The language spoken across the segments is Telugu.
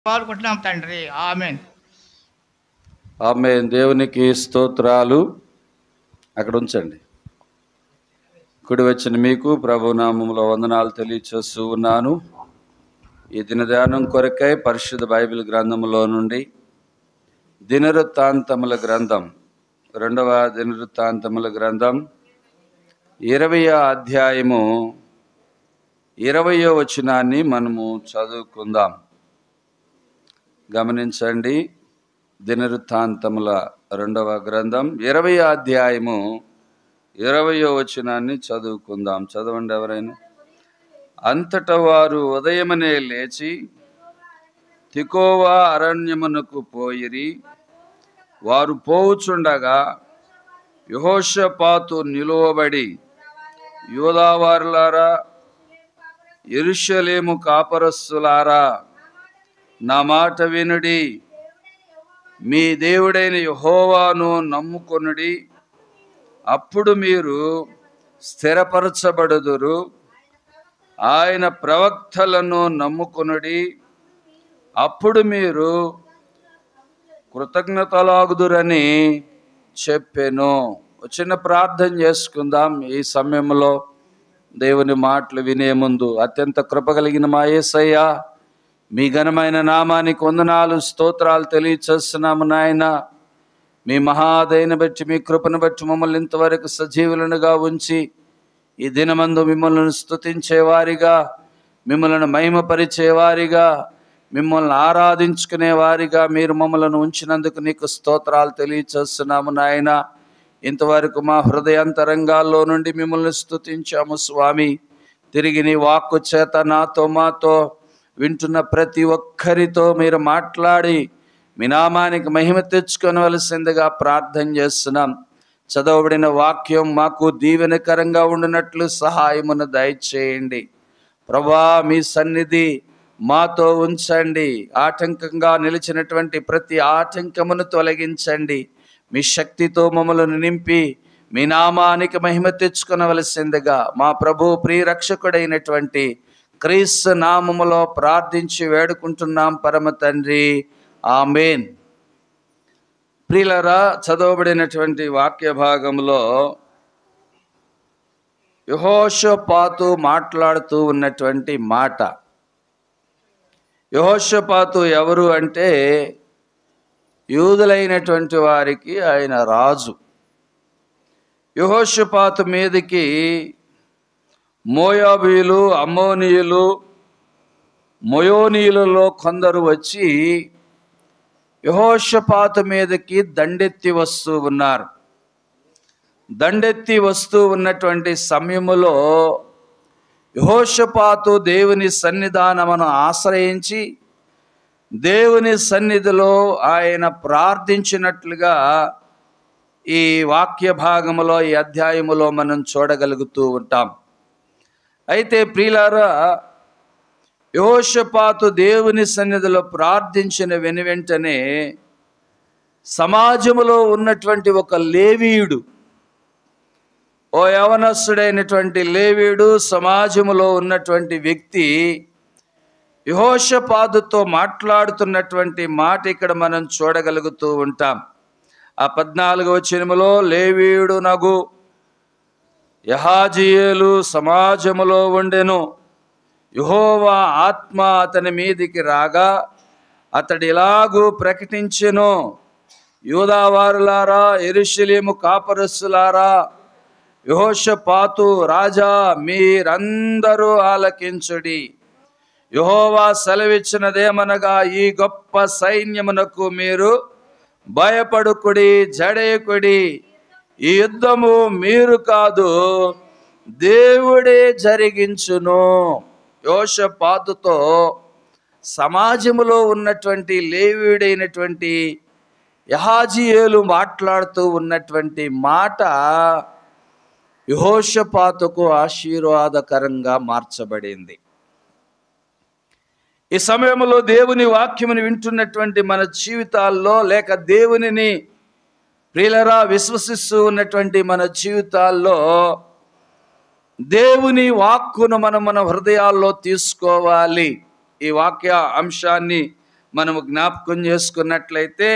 పాల్గొంటున్నాం తండ్రి. ఆమెన్. ఆమేన్. దేవునికి స్తోత్రాలు. అక్కడ ఉంచండి. కుడి వచ్చిన మీకు ప్రభునామములో వందనాలు తెలియచేస్తూ ఉన్నాను. ఈ దినధ్యానం కొరకై పరిశుద్ధ బైబిల్ గ్రంథములో నుండి దినవృత్తాంతముల గ్రంథం 2వ దినవృత్తాంతముల గ్రంథం 20వ అధ్యాయము 20వ వచనాన్ని మనము చదువుకుందాం. గమనించండి. దినవృత్తాంతముల 2వ గ్రంథం 20వ అధ్యాయము 20వ వచనాన్ని చదువుకుందాం. చదవండి ఎవరైనా. అంతటా వారు ఉదయమనే లేచి తికోవా అరణ్యమునకు పోయిరి. వారు పోవుచుండగా యెహోషాపాతు నిలువబడి, యూదావారులారా, యెరూషలేము కాపరస్తులారా, నా మాట వినుడి. మీ దేవుడైన యెహోవాను నమ్ముకొనుడి. అప్పుడు మీరు స్థిరపరచబడుదురు. ఆయన ప్రవక్తలను నమ్ముకొనుడి. అప్పుడు మీరు కృతజ్ఞతలాగుదురని చెప్పెను. చిన్న ప్రార్థన చేసుకుందాం. ఈ సమయంలో దేవుని మాటలు వినే ముందు అత్యంత కృప కలిగిన మా యేసయ్య, మీ ఘనమైన నామానికి వందనాలు స్తోత్రాలు తెలియచేస్తున్నాము నాయన. మీ మహాదయను బట్టి, మీ కృపను బట్టి మమ్మల్ని ఇంతవరకు సజీవులనుగా ఉంచి ఈ దినమందు మిమ్మల్ని స్తుతించేవారిగా, మిమ్మల్ని మహిమపరిచేవారిగా, మిమ్మల్ని ఆరాధించుకునేవారిగా మీరు మమ్మల్ని ఉంచినందుకు నీకు స్తోత్రాలు తెలియచేస్తున్నాము నాయన. ఇంతవరకు మా హృదయాంతరంగాల్లో నుండి మిమ్మల్ని స్తుతించాము స్వామి. తిరిగి నీ వాక్కు చేత నాతో మాతో వింటున్న ప్రతి ఒక్కరితో మీరు మాట్లాడి మీ నామానికి మహిమ తెచ్చుకొనవలసిందిగా ప్రార్థన చేస్తున్నాం. చదవబడిన వాక్యం మాకు దీవెనకరంగా ఉండినట్లు సహాయమును దయచేయండి ప్రభా. మీ సన్నిధి మాతో ఉంచండి. ఆటంకంగా నిలిచినటువంటి ప్రతి ఆటంకమును తొలగించండి. మీ శక్తితో మమ్మల్ని నింపి మీ నామానికి మహిమ తెచ్చుకొనవలసిందిగా మా ప్రభు ప్రియరక్షకుడైనటువంటి క్రీస్తు నామములో ప్రార్థించి వేడుకుంటున్నాం పరమ తండ్రి. ఆమేన్. ప్రియులారా, చదవబడినటువంటి వాక్య భాగంలో యెహోషాపాతు మాట్లాడుతూ ఉన్నటువంటి మాట. యెహోషాపాతు ఎవరు అంటే యూదులైనటువంటి వారికి ఆయన రాజు. యెహోషాపాతు మీదకి మోయాబీయులు, అమ్మోనీయులు, మోయోనీయులలో కొందరు వచ్చి యెహోషాపాతు మీదకి దండెత్తి వస్తూ ఉన్నారు. దండెత్తి వస్తూ ఉన్నటువంటి సమయములో యెహోషాపాతు దేవుని సన్నిధానమును ఆశ్రయించి దేవుని సన్నిధిలో ఆయన ప్రార్థించినట్లుగా ఈ వాక్య భాగములో, ఈ అధ్యాయములో మనం చూడగలుగుతూ ఉంటాం. అయితే ప్రియులారా, యెహోషాపాతు దేవుని సన్నిధిలో ప్రార్థించిన వెనువెంటనే సమాజములో ఉన్నటువంటి ఒక లేవీయుడు, ఓ యవనస్తుడైనటువంటి లేవీయుడు, సమాజములో ఉన్నటువంటి వ్యక్తి యెహోషాపాతుతో మాట్లాడుతున్నటువంటి మాట ఇక్కడ మనం చూడగలుగుతూ ఉంటాం. ఆ 14వ వచనములో లేవీయుడు నగు యహాజీయేలు సమాజములో ఉండెను. యెహోవా ఆత్మ అతని మీదికి రాగా అతడు ఇలాగూ ప్రకటించెను, యూదావారులారా, యెరూషలేము కాపరస్తులారా, యెహోషాపాతు రాజా, మీరందరూ ఆలకించుడి. యెహోవా సెలవిచ్చినదేమనగా, ఈ గొప్ప సైన్యమునకు మీరు భయపడుకుడి, జడేకుడి. ఈ యుద్ధము మీరు కాదు, దేవుడే జరిగించును. యెహోషాపాతుతో సమాజములో ఉన్నటువంటి లేవీయుడైనటువంటి యహాజీయేలు మాట్లాడుతూ ఉన్నటువంటి మాట యెహోషాపాతుకు ఆశీర్వాదకరంగా మార్చబడింది. ఈ సమయంలో దేవుని వాక్యమును వింటున్నటువంటి మన జీవితాల్లో, లేక దేవునిని ప్రియులరా విశ్వసిస్తూ ఉన్నటువంటి మన జీవితాల్లో దేవుని వాక్కును మనం మన హృదయాల్లో తీసుకోవాలి. ఈ వాక్య అంశాన్ని మనము జ్ఞాపకం చేసుకున్నట్లయితే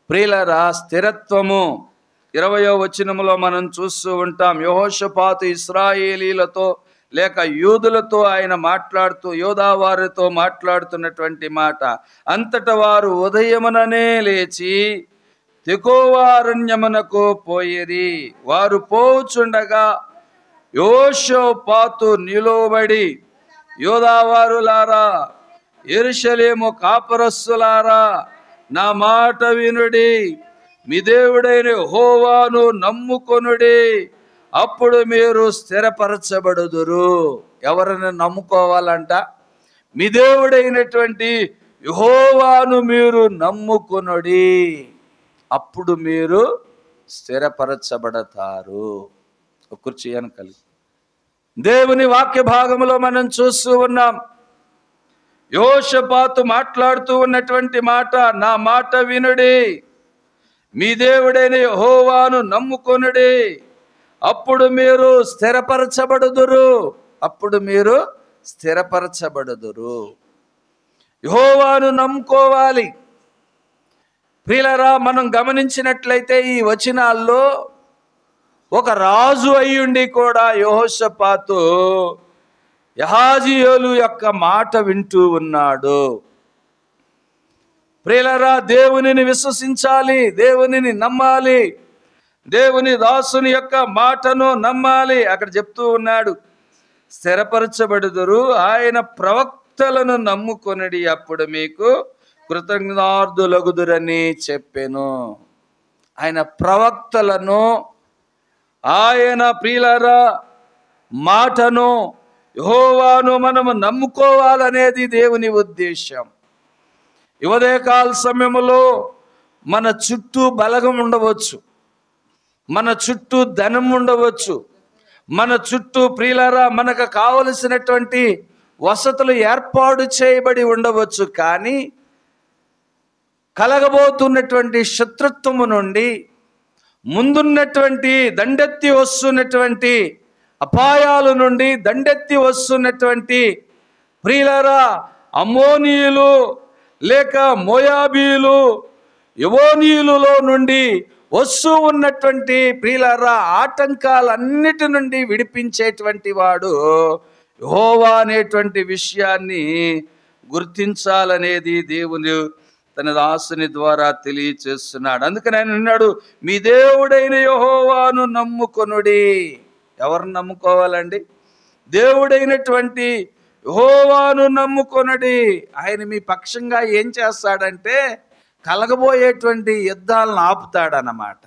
ప్రియులారా, స్థిరత్వము 20వ వచనములో మనం చూస్తూ ఉంటాం. యెహోషాపాతు ఇశ్రాయేలీలతో లేక యూదులతో ఆయన మాట్లాడుతూ యోధావారితో మాట్లాడుతున్నటువంటి మాట, అంతటా వారు ఉదయముననే లేచి తెకోవారణ్యమునకు పోయిరి. వారు పోచుండగా యెహోషాపాతు నిలువబడి, యోధావారులారా, యెరూషలేము కాపురస్తులారా, నా మాట వినుడి, మీ దేవుడైన యెహోవాను నమ్ముకొనుడి, అప్పుడు మీరు స్థిరపరచబడుదురు. ఎవరిని నమ్ముకోవాలంట? మీ దేవుడైనటువంటి యెహోవాను మీరు నమ్ముకొనుడి, అప్పుడు మీరు స్థిరపరచబడతారు. కుర్చీ కలిగి దేవుని వాక్య భాగంలో మనం చూస్తూ ఉన్నాం. యెహోషాపాతు మాట్లాడుతూ ఉన్నటువంటి మాట, నా మాట వినుడి, మీ దేవుడైన యెహోవాను నమ్ముకొనుడి, అప్పుడు మీరు స్థిరపరచబడుదురు. అప్పుడు మీరు స్థిరపరచబడుదురు. యెహోవాను నమ్ముకోవాలి. ప్రియులారా, మనం గమనించినట్లయితే ఈ వచనాల్లో ఒక రాజు అయ్యుండి కూడా యెహోషాపాతు యహాజీయేలు యొక్క మాట వింటూ ఉన్నాడు. ప్రియులారా, దేవునిని విశ్వసించాలి, దేవునిని నమ్మాలి, దేవుని దాసుని యొక్క మాటను నమ్మాలి. అక్కడ చెప్తూ ఉన్నాడు, స్థిరపరచబడుదురు, ఆయన ప్రవక్తలను నమ్ముకొనుడి, అప్పుడు మీకు కృతజ్ఞార్థులగుదురని చెప్పెను. ఆయన ప్రవక్తలను, ఆయన ప్రియులారా మాటను, యెహోవాను మనము నమ్ముకోవాలనేది దేవుని ఉద్దేశం. ఉదయకాల సమయంలో మన చుట్టూ బలగం ఉండవచ్చు, మన చుట్టూ ధనం ఉండవచ్చు, మన చుట్టూ ప్రియులారా మనకు కావలసినటువంటి వసతులు ఏర్పాటు చేయబడి ఉండవచ్చు. కానీ కలగబోతున్నటువంటి శత్రుత్వము నుండి, ముందున్నటువంటి దండెత్తి వస్తున్నటువంటి అపాయాల నుండి, దండెత్తి వస్తున్నటువంటి ప్రియులారా అమ్మోనీయులు లేక మోయాబీలు, యెవోనీయులలో నుండి వస్తూ ఉన్నటువంటి ప్రియులారా ఆటంకాలన్నిటి నుండి విడిపించేటువంటి వాడు యెహోవా అనేటువంటి విషయాన్ని గుర్తించాలనేది దేవుని తన దాసుని ద్వారా తెలియచేస్తున్నాడు. అందుకని ఆయన అన్నాడు, మీ దేవుడైన యెహోవాను నమ్ముకొనుడి. ఎవరిని నమ్ముకోవాలండి? దేవుడైనటువంటి యెహోవాను నమ్ముకొనుడి. ఆయన మీ పక్షంగా ఏం చేస్తాడంటే కలగబోయేటువంటి యుద్ధాలను ఆపుతాడన్నమాట.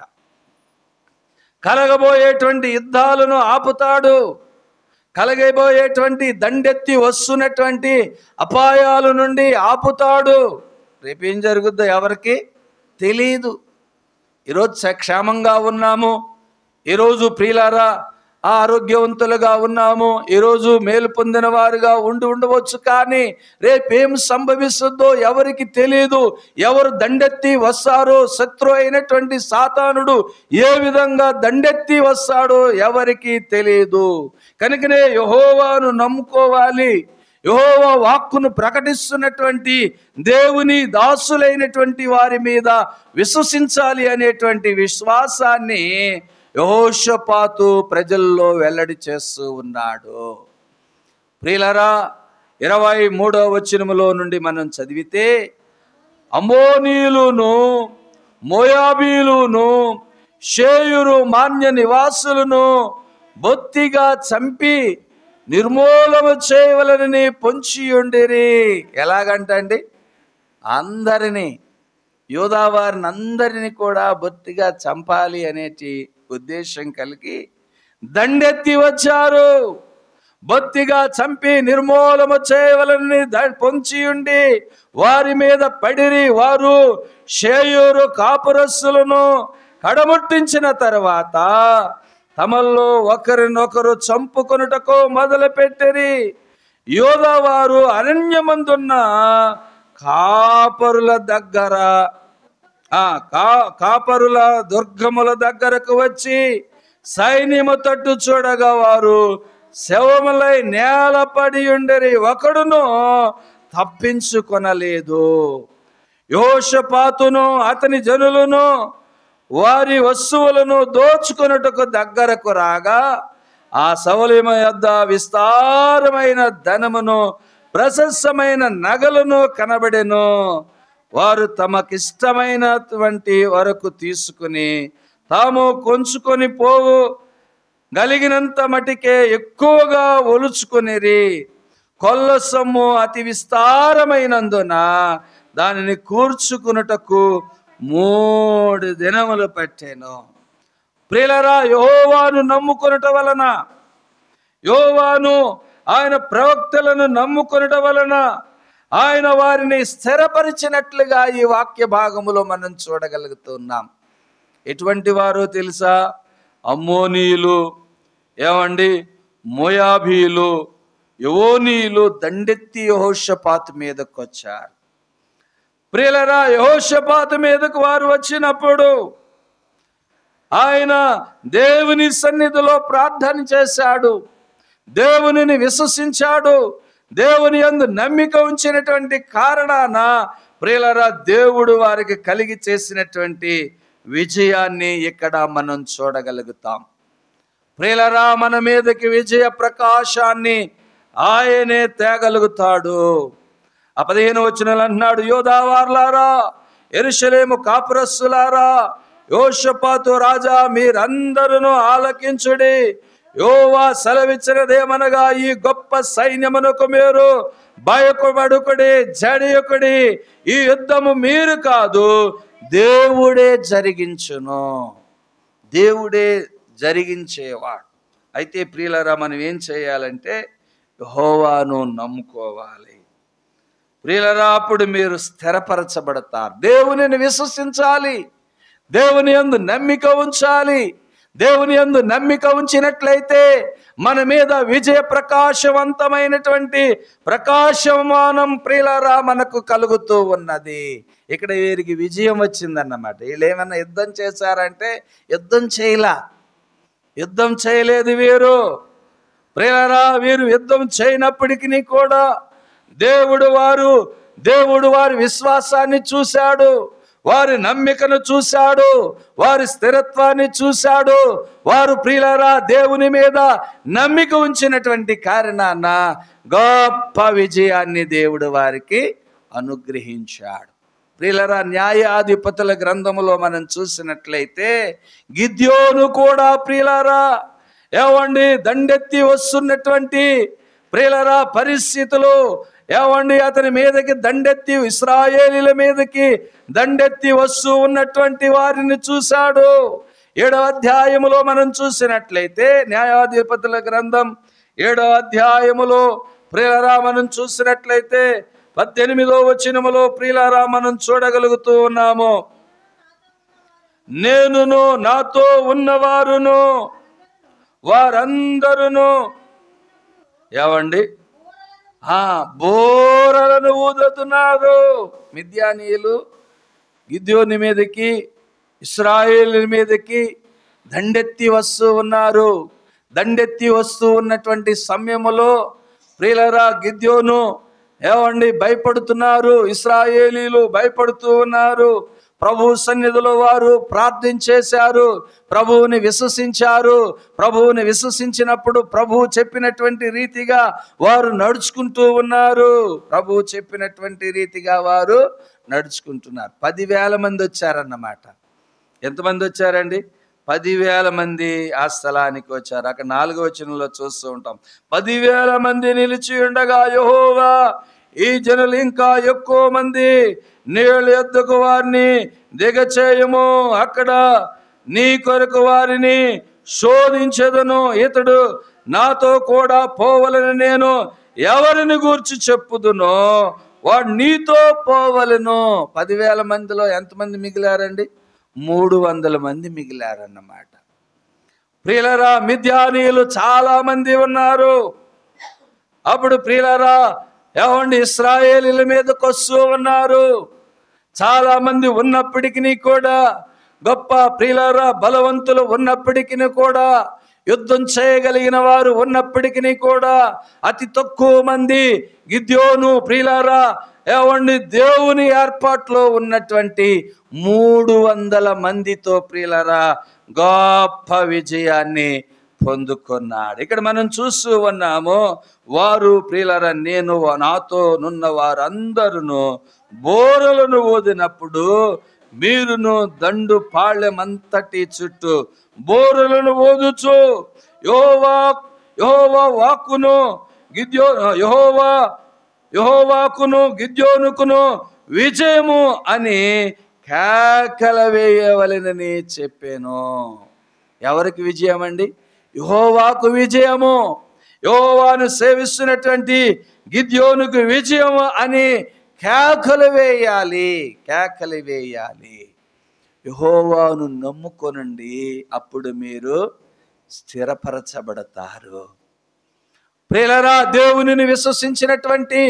కలగబోయేటువంటి యుద్ధాలను ఆపుతాడు. కలగబోయేటువంటి దండెత్తి వస్తున్నటువంటి అపాయాల నుండి ఆపుతాడు. రేపేం జరుగుద్దో ఎవరికి తెలియదు. ఈరోజు క్షేమంగా ఉన్నాము, ఈరోజు ప్రియులారా ఆరోగ్యవంతులుగా ఉన్నాము, ఈరోజు మేలు పొందిన వారుగా ఉండవచ్చు. కానీ రేపేం సంభవిస్తుందో ఎవరికి తెలియదు. ఎవరు దండెత్తి వస్తారో, శత్రు అయినటువంటి సాతానుడు ఏ విధంగా దండెత్తి వస్తాడో ఎవరికి తెలియదు. కనుకనే యెహోవాను నమ్ముకోవాలి. యెహోవా వాక్కును ప్రకటిస్తున్నటువంటి దేవుని దాసులైనటువంటి వారి మీద విశ్వసించాలి అనేటువంటి విశ్వాసాన్ని యెహోషాపాతు ప్రజల్లో వెల్లడి చేస్తూ ఉన్నాడు. ప్రియులారా, 23వ వచనములో నుండి మనం చదివితే, అమ్మోనీయులను, మోయాబీలును, షేయురు మాన్య నివాసులను బొత్తిగా చంపి నిర్మూలన చేయవలనని పొంచి ఉండిరి. ఎలాగంటండి? అందరినీ, యోధావారిని అందరినీ కూడా బొత్తిగా చంపాలి అనేటి ఉద్దేశం కలిగి దండెత్తి వచ్చారు. బొత్తిగా చంపి నిర్మూలన చేయవలనని పొంచి ఉండి వారి మీద పడిరి. వారు షేయూరు కాపురస్తులను కడముట్టించిన తర్వాత తమల్లో ఒకరినొకరు చంపుకొనుటకు మొదలు పెట్టిరి. యోధావారు అరణ్యమందున్న కాపరుల దగ్గర కాపరుల దుర్గముల దగ్గరకు వచ్చి సైన్యము తట్టు చూడగా వారు శవములై నేల పడి ఉండరి, ఒకడును తప్పించుకొనలేదు. యెహోషాపాతును అతని జనులను వారి వస్తువులను దోచుకొనుటకు దగ్గరకు రాగా ఆ సౌలిమ యొద్ద విస్తారమైన ధనమును ప్రశస్తమైన నగలను కనబడెను. వారు తమకిష్టమైనటువంటి వరకు తీసుకుని తాము కొంచుకొని పోవు గలిగినంత మటికే ఎక్కువగా ఒలుచుకొనిరి. కొల్ల సొమ్ము అతి విస్తారమైనందున దానిని కూర్చుకున్నటకు 3 దినములు పట్టెను. ప్రియులారా, యెహోవాను నమ్ముకొనుట వలన, యెహోవాను ఆయన ప్రవక్తలను నమ్ముకొనుట వలన ఆయన వారిని స్థిరపరిచినట్లుగా ఈ వాక్య భాగములో మనం చూడగలుగుతున్నాం. ఎటువంటి వారో తెలుసా? అమ్మోనీయులు, మోయాబీలు, యెవోనీయులు దండెత్తి యెహోషాపాతు మీదకు వచ్చారు. ప్రియులారా, యెహోషాపాతు మీదకు వారు వచ్చినప్పుడు ఆయన దేవుని సన్నిధిలో ప్రార్థన చేశాడు, దేవునిని విశ్వసించాడు. దేవుని యందు నమ్మిక ఉంచినటువంటి కారణాన ప్రియులారా, దేవుడు వారికి కలిగి చేసినటువంటి విజయాన్ని ఇక్కడ మనం చూడగలుగుతాం. ప్రియులారా, మన మీదకి విజయ ప్రకాశాన్ని ఆయనే తేగలుగుతాడు. 15వ వచనంలో అంటున్నాడు, యోధావార్లారా, యెరూషలేము కాపురస్తులారా, యెహోషాపాతు రాజా, మీరందరూ ఆలకించుడి. యెహోవా సెలవిచ్చినదేమనగా, ఈ గొప్ప సైన్యమునకు మీరు భయపడుకుడి, జడియుకుడి. ఈ యుద్ధము మీరు కాదు, దేవుడే జరిగించును. దేవుడే జరిగించేవాడు. అయితే ప్రియులారా, మనం ఏం చేయాలంటే యెహోవాను నమ్ముకోవాలి. ప్రియులారా, అప్పుడు మీరు స్థిరపరచబడతారు. దేవునిని విశ్వసించాలి, దేవుని యందు నమ్మిక ఉంచాలి. దేవుని యందు నమ్మిక ఉంచినట్లయితే మన మీద విజయ ప్రకాశవంతమైనటువంటి ప్రకాశమానం ప్రియులారా మనకు కలుగుతూ ఉన్నది. ఇక్కడ వీరికి విజయం వచ్చిందన్నమాట. వీళ్ళు ఏమన్నా యుద్ధం చేశారంటే యుద్ధం చేయలేదు వీరు. ప్రియులారా, వీరు యుద్ధం చేయనప్పటికీ కూడా దేవుడు వారి విశ్వాసాన్ని చూశాడు, వారి నమ్మికను చూశాడు, వారి స్థిరత్వాన్ని చూశాడు. వారు ప్రియులారా దేవుని మీద నమ్మిక ఉంచినటువంటి కారణాన గొప్ప విజయాన్ని దేవుడు వారికి అనుగ్రహించాడు. ప్రియులారా, న్యాయాధిపతుల గ్రంథములో మనం చూసినట్లయితే గిద్యోను కూడా ప్రియులారా దండెత్తి వస్తున్నటువంటి ప్రియులారా పరిస్థితులు అతని మీదకి దండెత్తి, ఇశ్రాయేలీల మీదకి దండెత్తి వస్తూ ఉన్నటువంటి వారిని చూశాడు. 7వ అధ్యాయములో మనం చూసినట్లయితే న్యాయాధిపతుల గ్రంథం 7వ అధ్యాయములో ప్రియులారా మనం చూసినట్లయితే 18వ వచనములో ప్రియులారా మనం చూడగలుగుతూ ఉన్నాము, నేనును నాతో ఉన్నవారును వారందరూ బోరలను ఊదుతున్నారు. మిద్యానీయులు గిద్యోని మీదకి, ఇశ్రాయేలు మీదకి దండెత్తి వస్తూ ఉన్నారు. దండెత్తి వస్తూ ఉన్నటువంటి సమయములో ప్రియులారా గిద్యోను భయపడుతున్నారు, ఇశ్రాయేలీలు భయపడుతూ ఉన్నారు. ప్రభు సన్నిధిలో వారు ప్రార్థన చేశారు, ప్రభువుని విశ్వసించారు. ప్రభువుని విశ్వసించినప్పుడు ప్రభువు చెప్పినటువంటి రీతిగా వారు నడుచుకుంటూ ఉన్నారు. ప్రభువు చెప్పినటువంటి రీతిగా వారు నడుచుకుంటున్నారు. 10,000 మంది వచ్చారన్నమాట. ఎంతమంది వచ్చారండి? 10,000 మంది ఆ స్థలానికి వచ్చారు. అక్కడ 4వ వచనంలో చూస్తూ ఉంటాం, 10,000 మంది నిలిచి ఉండగా యెహోవా, ఈ జనులు ఇంకా ఎక్కువ మంది నీళ్ళ యొద్దకు వారిని దిగచేయము, అక్కడ నీ కొరకు వారిని శోధించెదను. ఇతడు నాతో కూడా పోవలని నేను ఎవరిని గూర్చి చెప్పుదునో వాడు నీతో పోవలను. 10,000 మందిలో ఎంతమంది మిగిలారండి? 300 మంది మిగిలారన్నమాట. ప్రియులారా, మిద్యానీయులు చాలా మంది ఉన్నారు. అప్పుడు ప్రియులారా ఇశ్రాయేలీల మీదకి వస్తూ ఉన్నారు. చాలా మంది ఉన్నప్పటికీ కూడా, గొప్ప ప్రియులారా బలవంతులు ఉన్నప్పటికీ కూడా యుద్ధం చేయగలిగిన వారు ఉన్నప్పటికీ కూడా అతి తక్కువ మంది గిద్యోను ప్రియులారా ఏవండి దేవుని ఏర్పాట్లో ఉన్నటువంటి 300 మందితో ప్రియులారా గొప్ప విజయాన్ని పొందుకున్నాడు. ఇక్కడ మనం చూస్తూ ఉన్నాము, వారు ప్రియులారా నేను నాతో నున్న వారందరూ బోరలను ఊదినప్పుడు మీరును దండు పాళ్యమంతటి చుట్టూ బోరలను ఊదుచు యెహోవాకును గిద్యోనుకును విజయము అని కేకల వేయవలెనని చెప్పాను. ఎవరికి విజయం అండి? యెహోవాకు విజయము. యెహోవాను సేవిస్తున్నటువంటి గిద్యోనుకు విజయము అని కేకలు వేయాలి. యెహోవాను నమ్ముకొనండి, అప్పుడు మీరు స్థిరపరచబడతారు. ప్రియులారా, దేవునిని విశ్వసించినటువంటి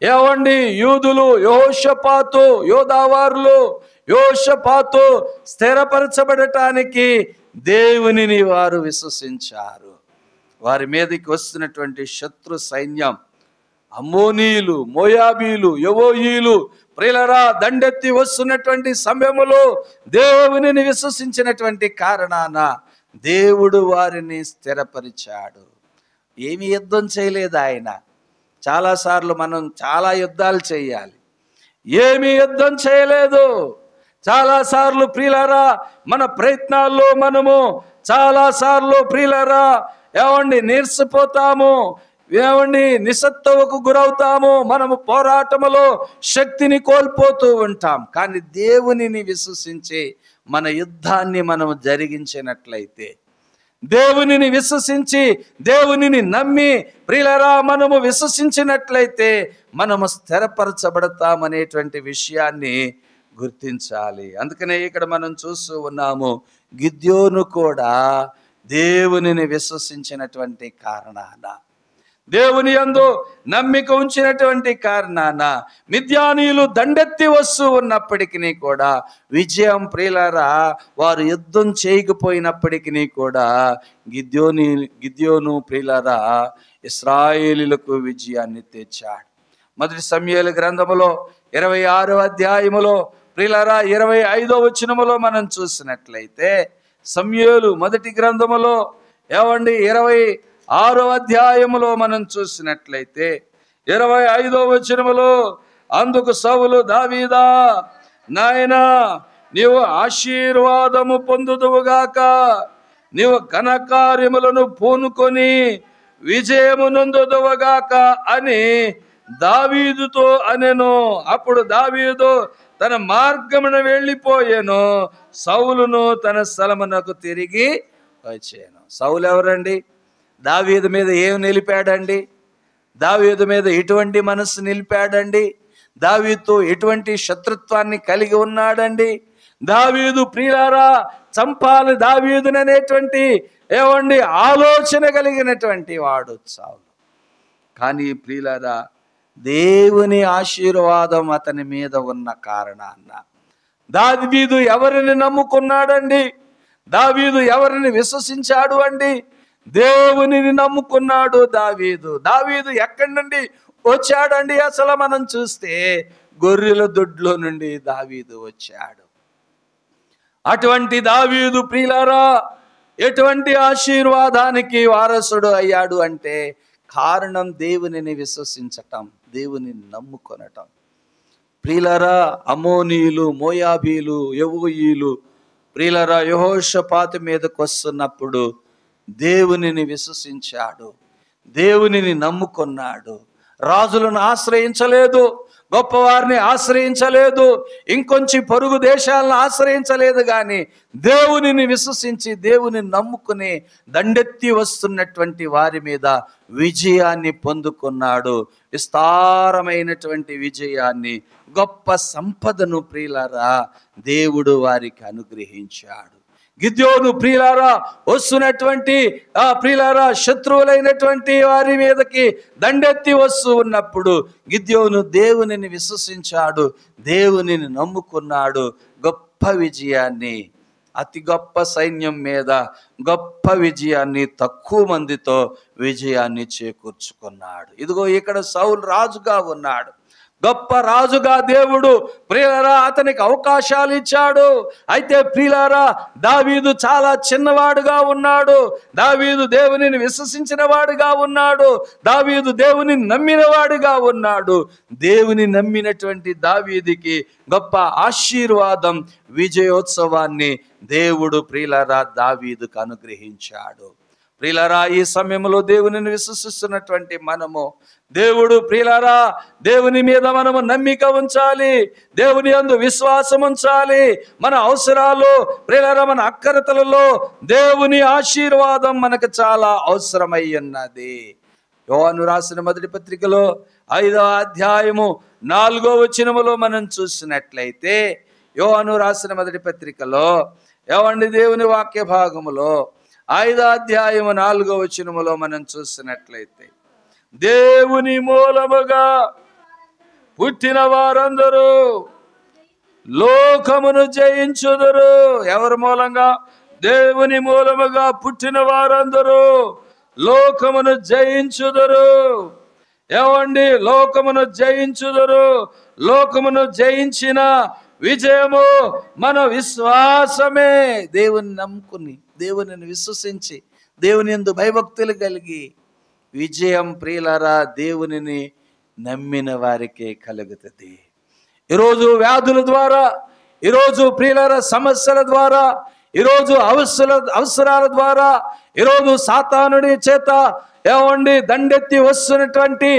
ఏవండి యూదులు, యోషపాతు స్థిరపరచబడటానికి దేవునిని వారు విశ్వసించారు. వారి మీదకి వస్తున్నటువంటి శత్రు సైన్యం అమ్మోనీయులు, మోయాబీలు, యెవోయీలు ప్రియులారా దండెత్తి వస్తున్నటువంటి సమయములో దేవునిని విశ్వసించినటువంటి కారణాన దేవుడు వారిని స్థిరపరిచాడు. ఏమి యుద్ధం చేయలేదు ఆయన. చాలాసార్లు మనం చాలా యుద్ధాలు చేయాలి, ఏమి యుద్ధం చేయలేదు. చాలాసార్లు ప్రియులారా మన ప్రయత్నాల్లో మనము చాలాసార్లు ప్రియులారా ఏమండి నీరసపోతాము, ఏమండి నిస్సత్తువకు గురవుతాము, మనము పోరాటములో శక్తిని కోల్పోతూ ఉంటాం. కానీ దేవునిని విశ్వసించి మన యుద్ధాన్ని మనము జరిగించినట్లయితే, దేవునిని విశ్వసించి దేవునిని నమ్మి ప్రియులారా మనము విశ్వసించినట్లయితే మనము స్థిరపరచబడతామనేటువంటి విషయాన్ని గుర్తించాలి. అందుకనే ఇక్కడ మనం చూస్తూ ఉన్నాము, గిద్యోను కూడా దేవునిని విశ్వసించినటువంటి కారణాన, దేవుని యందు నమ్మిక ఉంచినటువంటి కారణాన మిద్యానీయులు దండెత్తి వస్తూ ఉన్నప్పటికీ కూడా విజయం ప్రియులారా వారు యుద్ధం చేయకపోయినప్పటికీ కూడా గిద్యోను ప్రియులారా ఇశ్రాయేలీయులకు విజయాన్ని తెచ్చాడు. మొదటి సమూయేలు గ్రంథములో 26వ అధ్యాయములో ప్రియులారా 25వ వచనములో మనం చూసినట్లయితే, సమూయేలు మొదటి గ్రంథములో ఏవండి 26వ అధ్యాయములో మనం చూసినట్లయితే 25వ వచనములో, అందుకు సౌలు దావీదా నాయనా నీవు ఆశీర్వాదము పొందుదువుగాక, నీవు ఘనకార్యములను పూనుకొని విజయము నొందుదువుగాక అని దావీదుతో అనెను. అప్పుడు దావీదు తన మార్గమున వెళ్ళిపోయాను, సౌలును తన స్థలమునకు తిరిగి వచ్చాను. సౌలు ఎవరండి? దావీదు మీద ఏం నిలిపాడండి? దావీదు మీద ఎటువంటి మనసు నిలిపాడండి? దావీదుతో ఎటువంటి శత్రుత్వాన్ని కలిగి ఉన్నాడండి? దావీదు ప్రియులారా చంపాలి దావీదుననేటువంటి ఏవండి ఆలోచన కలిగినటువంటి వాడు సౌలు. కానీ ప్రియులారా దేవుని ఆశీర్వాదం అతని మీద ఉన్న కారణాన దావీదు ఎవరిని నమ్ముకున్నాడండి? దావీదు ఎవరిని విశ్వసించాడు అండి? దేవునిని నమ్ముకున్నాడు దావీదు. దావీదు ఎక్కడి నుండి వచ్చాడండి? అసలు మనం చూస్తే గొర్రెల దొడ్లో నుండి దావీదు వచ్చాడు. అటువంటి దావీదు ప్రియులారా ఎటువంటి ఆశీర్వాదానికి వారసుడు అయ్యాడు అంటే కారణం దేవునిని విశ్వసించటం, దేవునిని నమ్ముకొనటం. ప్రియులారా అమ్మోనీయులు, మోయాబీలు, యెవోయీలు ప్రియులారా యెహోషాపాతు మీదకు వస్తున్నప్పుడు దేవునిని విశ్వసించాడు, దేవునిని నమ్ముకున్నాడు. రాజులను ఆశ్రయించలేదు, గొప్పవారిని ఆశ్రయించలేదు, ఇంకొంచెం పొరుగు దేశాలను ఆశ్రయించలేదు. కానీ దేవునిని విశ్వసించి దేవునిని నమ్ముకుని దండెత్తి వస్తున్నటువంటి వారి మీద విజయాన్ని పొందుకున్నాడు. విస్తారమైనటువంటి విజయాన్ని, గొప్ప సంపదను ప్రియులారా దేవుడు వారికి అనుగ్రహించాడు. గిద్యోను ప్రియులారా వస్తున్నటువంటి ప్రియులారా శత్రువులైనటువంటి వారి మీదకి దండెత్తి వస్తూ ఉన్నప్పుడు గిద్యోను దేవునిని విశ్వసించాడు, దేవునిని నమ్ముకున్నాడు, గొప్ప విజయాన్ని అతి గొప్ప సైన్యం మీద గొప్ప విజయాన్ని తక్కువ మందితో విజయాన్ని చేకూర్చుకున్నాడు. ఇదిగో ఇక్కడ సౌలు రాజుగా ఉన్నాడు. గొప్ప రాజుగా దేవుడు ప్రియులారా అతనికి అవకాశాలు ఇచ్చాడు. అయితే ప్రియులారా దావీదు చాలా చిన్నవాడుగా ఉన్నాడు. దావీదు దేవునిని విశ్వసించిన వాడుగా ఉన్నాడు. దావీదు దేవునిని నమ్మిన వాడుగా ఉన్నాడు. దేవుని నమ్మినటువంటి దావీదుకి గొప్ప ఆశీర్వాదం, విజయోత్సవాన్ని దేవుడు ప్రియులారా దావీదుకు అనుగ్రహించాడు. ప్రియులారా ఈ సమయంలో దేవునిని విశ్వసిస్తున్నటువంటి మనము దేవుడు ప్రియులారా దేవుని మీద మనము నమ్మిక ఉంచాలి. దేవుని యందు విశ్వాసం ఉంచాలి. మన అవసరాలు ప్రియులారా మన అక్కరతలలో దేవుని ఆశీర్వాదం మనకు చాలా అవసరమై ఉన్నది. యోహాను రాసిన మొదటి పత్రికలో 5వ అధ్యాయము 4వ వచనములో మనం చూసినట్లయితే, యోహాను రాసిన మొదటి పత్రికలో ఏమండి దేవుని వాక్య భాగములో 5వ అధ్యాయము 4వ వచనములో మనం చూసినట్లయితే, దేవుని మూలముగా పుట్టిన వారందరూ లోకమును జయించుదురు. ఎవరి మూలంగా? దేవుని మూలముగా పుట్టిన వారందరూ లోకమును జయించుదురు. ఏమండి? లోకమును జయించుదురు. లోకమును జయించిన విజయము మన విశ్వాసమే. దేవుని నమ్ముకుని, దేవునిని విశ్వసించి, దేవుని యందు భయభక్తులు కలిగి విజయం ప్రియులారా దేవునిని నమ్మిన వారికే కలుగుతుంది. ఈరోజు వ్యాధుల ద్వారా, ఈరోజు ప్రియులారా సమస్యల ద్వారా, ఈరోజు అవసరాల ద్వారా, ఈరోజు సాతానుడి చేత ఏమండి దండెత్తి వస్తున్నటువంటి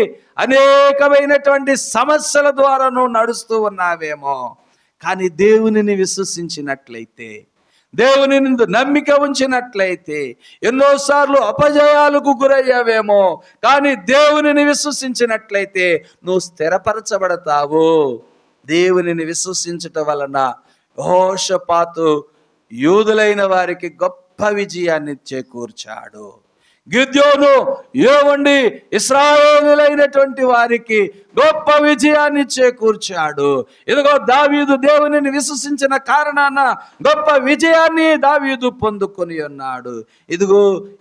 అనేకమైనటువంటి సమస్యల ద్వారా నువ్వు నడుస్తూ ఉన్నావేమో. కానీ దేవునిని విశ్వసించినట్లయితే, దేవుని నమ్మిక ఉంచినట్లయితే ఎన్నోసార్లు అపజయాలకు గురయ్యావేమో. కానీ దేవునిని విశ్వసించినట్లయితే నువ్వు స్థిరపరచబడతావు. దేవునిని విశ్వసించటం వలన యెహోషాపాతు యూదులైన వారికి గొప్ప విజయాన్ని చేకూర్చాడు. గిద్యోను ఏవండి ఇశ్రాయేలీయులైనటువంటి వారికి గొప్ప విజయాన్ని చేకూర్చాడు. ఇదిగో దావీదు దేవునిని విశ్వసించిన కారణాన గొప్ప విజయాన్ని దావీదు పొందుకొని ఉన్నాడు.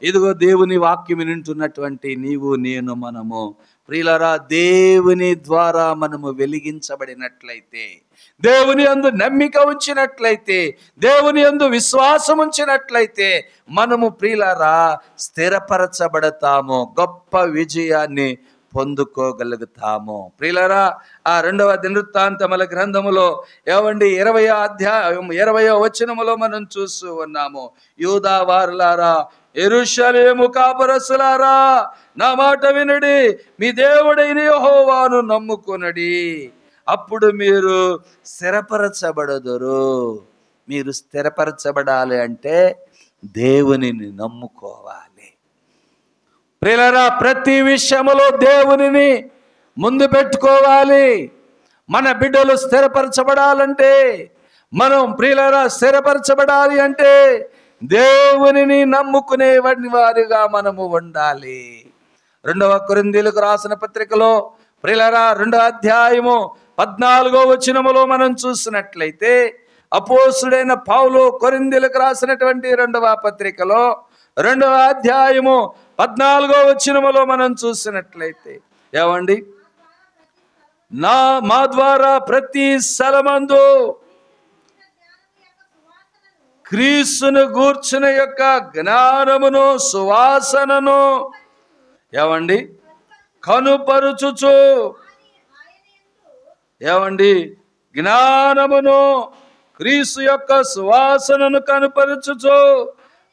ఇదిగో దేవుని వాక్యం వింటున్నటువంటి నీవు నేను మనము ప్రియులారా దేవుని ద్వారా మనము వెలిగించబడినట్లయితే, దేవుని యందు నమ్మిక ఉంచినట్లయితే, దేవుని యందు విశ్వాసం ఉంచినట్లయితే మనము ప్రియులారా స్థిరపరచబడతాము, గొప్ప విజయాన్ని పొందుకోగలుగుతాము. ప్రియులారా ఆ 2వ దినవృత్తాంతముల గ్రంథములో ఏవండి 20వ అధ్యాయం 20వ వచనములో మనం చూస్తూ ఉన్నాము. యూదా వారులారా, యెరూషలేము కాపురస్తులారా, నా మాట వినుడి, మీ దేవుడైన యెహోవాను నమ్ముకొనుడి, అప్పుడు మీరు స్థిరపరచబడదురు. మీరు స్థిరపరచబడాలి అంటే దేవునిని నమ్ముకోవాలి. ప్రియులారా ప్రతి విషయములో దేవునిని ముందు పెట్టుకోవాలి. మన బిడ్డలు స్థిరపరచబడాలంటే, మనం ప్రియులారా స్థిరపరచబడాలి అంటే దేవునిని నమ్ముకునే వారిగా మనము ఉండాలి. 2వ కొరింథీయులకు రాసిన పత్రికలో ప్రియులారా 2వ అధ్యాయము 14వ వచనములో మనం చూసినట్లయితే, అపోస్తుడైన పౌలు కొరింథీయులకు రాసినటువంటి 2వ పత్రికలో 2వ అధ్యాయము 14వ వచనములో మనం చూసినట్లయితే ఏమండి, మా ద్వారా ప్రతి స్థలమందు క్రీస్తును గూర్చిన యొక్క జ్ఞానమును సువాసనను ఏమండి కనుపరుచుచు, ఏమండి జ్ఞానమును క్రీస్తు యొక్క సువాసనను కనుపరుచుచు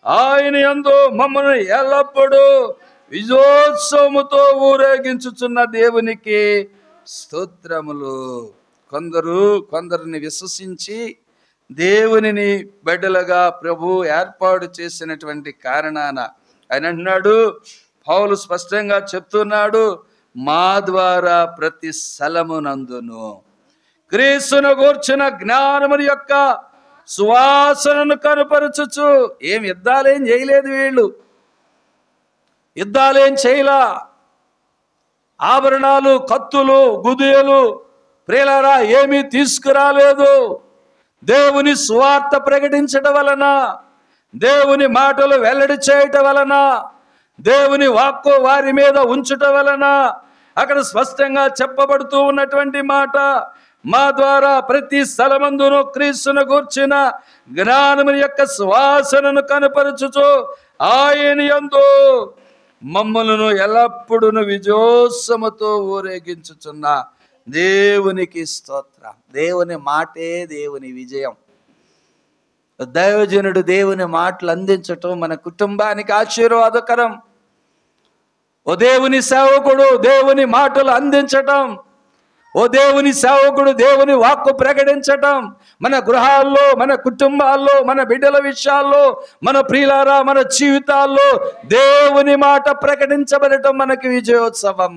ఆయన యందు మమ్మల్ని ఎల్లప్పుడూ విజయోత్సవముతో ఊరేగించుచున్న దేవునికి స్తోత్రములు. కొందరిని విశ్వసించి దేవునిని బిడ్డలుగా ప్రభు ఏర్పాటు చేసినటువంటి కారణాన ఆయన అంటున్నాడు, పౌలు స్పష్టంగా చెప్తున్నాడు, మా ద్వారా ప్రతి స్థలమునందును క్రీస్తును గూర్చిన జ్ఞానముని యొక్క సువాసనను కనుపరచుచు. ఏం యుద్ధాలేం చేయలేదు, వీళ్ళు యుద్ధాలేం చేయలా, ఆభరణాలు, కత్తులు, గుదియలు ప్రియులారా ఏమీ తీసుకురాలేదు. దేవుని సువార్త ప్రకటించడం వలన, దేవుని మాటలు వెల్లడి చేయటం వలన, దేవుని వాక్కు వారి మీద ఉంచుట వలన, అక్కడ స్పష్టంగా చెప్పబడుతూ ఉన్నటువంటి మాట, మా ద్వారా ప్రతి స్థలమందును క్రీస్తును గూర్చిన జ్ఞానము యొక్క సువాసనను కనపరచుచు ఆయన యందు మమ్మలను ఎల్లప్పుడూ విజయోత్సవముతో ఊరేగించుచున్న దేవునికి స్తోత్రం. దేవుని మాటే దేవుని విజయం. దైవజనుడు దేవుని మాటలు అందించటం మన కుటుంబానికి ఆశీర్వాదకరం. ఓ దేవుని సేవకుడు దేవుని మాటలు అందించటం, ఓ దేవుని సేవకుడు దేవుని వాక్కు ప్రకటించటం మన గృహాల్లో, మన కుటుంబాల్లో, మన బిడ్డల విషయాల్లో, మన ప్రియులారా మన జీవితాల్లో దేవుని మాట ప్రకటించబడటం మనకి విజయోత్సవం.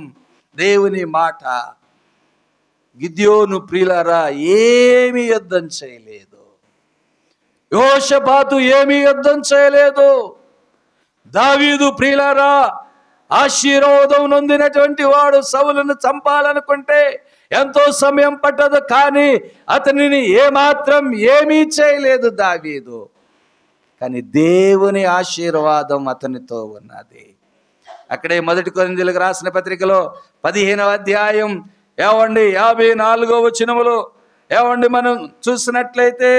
దేవుని మాట. గిద్యోను ప్రియులారా ఏమీ యుద్ధం చేయలేదు, యెహోషాపాతు ఏమీ యుద్ధం చేయలేదు. దావీదు ప్రియులారా ఆశీర్వాదం నొందినటువంటి వాడు సౌలును చంపాలనుకుంటే ఎంతో సమయం పట్టదు, కానీ అతనిని ఏమాత్రం ఏమీ చేయలేదు దావీదు. కానీ దేవుని ఆశీర్వాదం అతనితో ఉన్నది. అక్కడే 1 కొరింథీయులకు రాసిన పత్రికలో 15వ అధ్యాయం 54వ వచనములో మనం చూసినట్లయితే,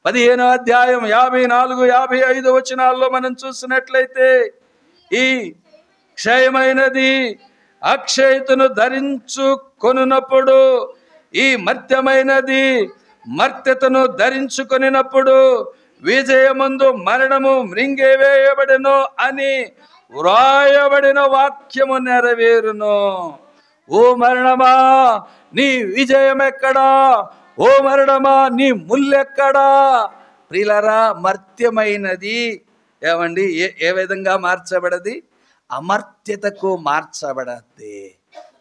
15వ అధ్యాయం 54, 55 వచనాల్లో మనం చూసినట్లయితే, ఈ క్షయమైనది అక్షయతను ధరించుకొనున్నప్పుడు, ఈ మర్త్యమైనది మర్త్యతను ధరించుకొనినప్పుడు విజయమందు మరణము మృంగివేయబడెను అని వ్రాయబడిన వాక్యము నెరవేరును. ఓ మరణమా నీ విజయం ఎక్కడా? ఓ మరణమా నీ ముల్లెక్కడా? ప్రియులారా మర్త్యమైనది ఏమండి ఏ విధంగా మార్చబడది? అమర్త్యతకు మార్చబడద్ది.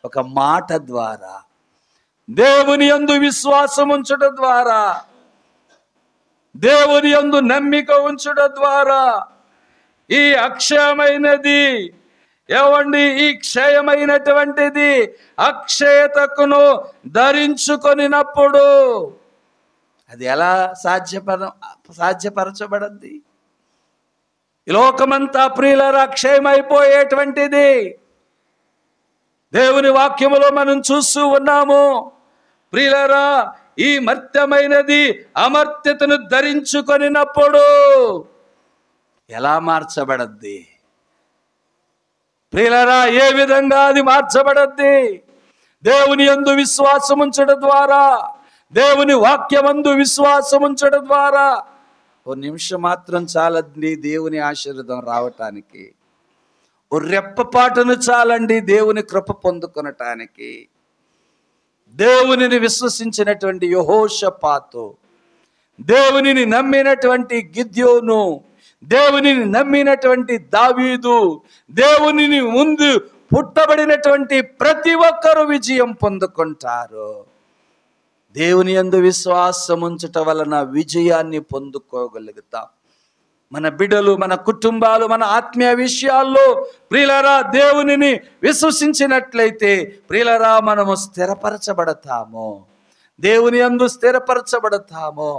ఒక మాట ద్వారా, దేవుని యందు విశ్వాసం ఉంచడం ద్వారా, దేవుని యందు నమ్మిక ఉంచడం ద్వారా ఈ అక్షయమైనది ఏమండి, ఈ క్షయమైనటువంటిది అక్షయతకును ధరించుకొనినప్పుడు అది ఎలా సాధ్యపరచబడద్ది? ఈ లోకమంతా ప్రియులారా క్షయమైపోయేటువంటిది. దేవుని వాక్యములో మనం చూస్తూ ఉన్నాము ప్రియులారా, ఈ మర్త్యమైనది అమర్త్యతను ధరించుకొనినప్పుడు ఎలా మార్చబడద్ది? ప్రియులారా ఏ విధంగా అది మార్చబడద్ది? దేవుని యందు విశ్వాసం ఉంచడం ద్వారా, దేవుని వాక్యమందు విశ్వాసం ఉంచడం ద్వారా. ఓ నిమిషం మాత్రం చాలండి దేవుని ఆశీర్వాదం రావటానికి. ఓ రెప్పపాటును చాలండి దేవుని కృప పొందుకొనటానికి. దేవునిని విశ్వసించినటువంటి యెహోషాపాతు, దేవునిని నమ్మినటువంటి గిద్యోను, దేవునిని నమ్మినటువంటి దావీదు, దేవునిని ముందు పుట్టబడినటువంటి ప్రతి ఒక్కరూ విజయం పొందుకుంటారు. దేవుని యందు విశ్వాసం ఉంచటం వలన విజయాన్ని పొందుకోగలుగుతాం. మన బిడ్డలు, మన కుటుంబాలు, మన ఆత్మీయ విషయాల్లో ప్రియులారా దేవునిని విశ్వసించినట్లయితే ప్రియులారా మనము స్థిరపరచబడతాము, దేవుని యందు స్థిరపరచబడతాము.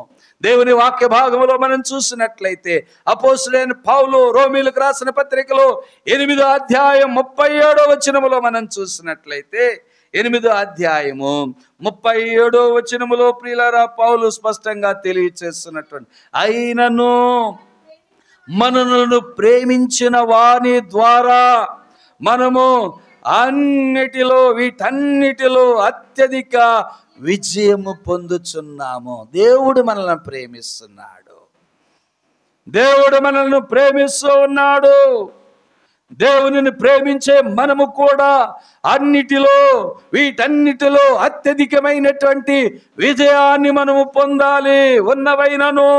దేవుని వాక్య భాగంలో మనం చూసినట్లయితే అపోస్తలుడైన పౌలు రోమీయులకు రాసిన పత్రికలో 8వ అధ్యాయం 37వ వచనములో మనం చూసినట్లయితే, 8వ అధ్యాయము 37వ వచనములో ప్రియులారా పౌలు స్పష్టంగా తెలియచేస్తున్నటువంటి, అయినను మనలను ప్రేమించిన వాని ద్వారా మనము వీటన్నిటిలో అత్యధిక విజయము పొందుచున్నాము. దేవుడు మనల్ని ప్రేమిస్తున్నాడు, దేవుడు మనల్ని ప్రేమిస్తూ ఉన్నాడు. దేవునిని ప్రేమించే మనము కూడా వీటన్నిటిలో అత్యధికమైనటువంటి విజయాన్ని మనము పొందాలి. ఉన్నవైనను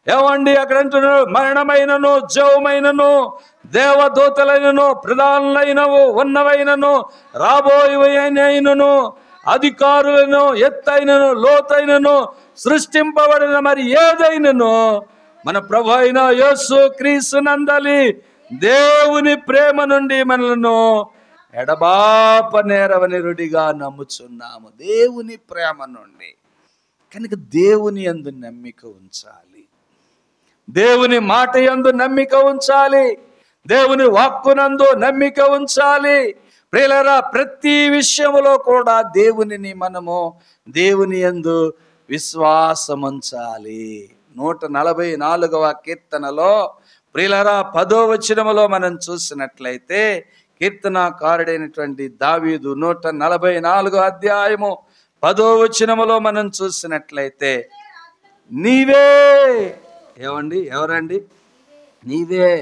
ఏమండి అక్కడ అంటున్నారు, మరణమైనను, జీవమైనను, దేవదూతలైనను, ప్రధానులైనవు, ఉన్నవైనను, రాబోయేనైనను, అధికారులను, ఎత్తైనను, లోతైనను, సృష్టింపబడిన మరి ఏదైనను మన ప్రభు అయిన యేసు క్రీస్తు నందలి దేవుని ప్రేమ నుండి మనలను ఎడబాప నేరవని రుడిగా నమ్ముచున్నాము. దేవుని ప్రేమ నుండి. కనుక దేవుని యందు నమ్మిక ఉంచాలి, దేవుని మాట యందు నమ్మిక ఉంచాలి, దేవుని వాక్కునందు నమ్మిక ఉంచాలి. ప్రియులారా, ప్రతి విషయములో కూడా దేవుని యందు విశ్వాసం ఉంచాలి. 144వ కీర్తనలో ప్రియులారా 10వ వచనములో మనం చూసినట్లయితే కీర్తనాకారుడైనటువంటి దావీదు 144వ అధ్యాయము 10వ వచనములో మనం చూసినట్లయితే నీవే, ఎవరండి? నీవే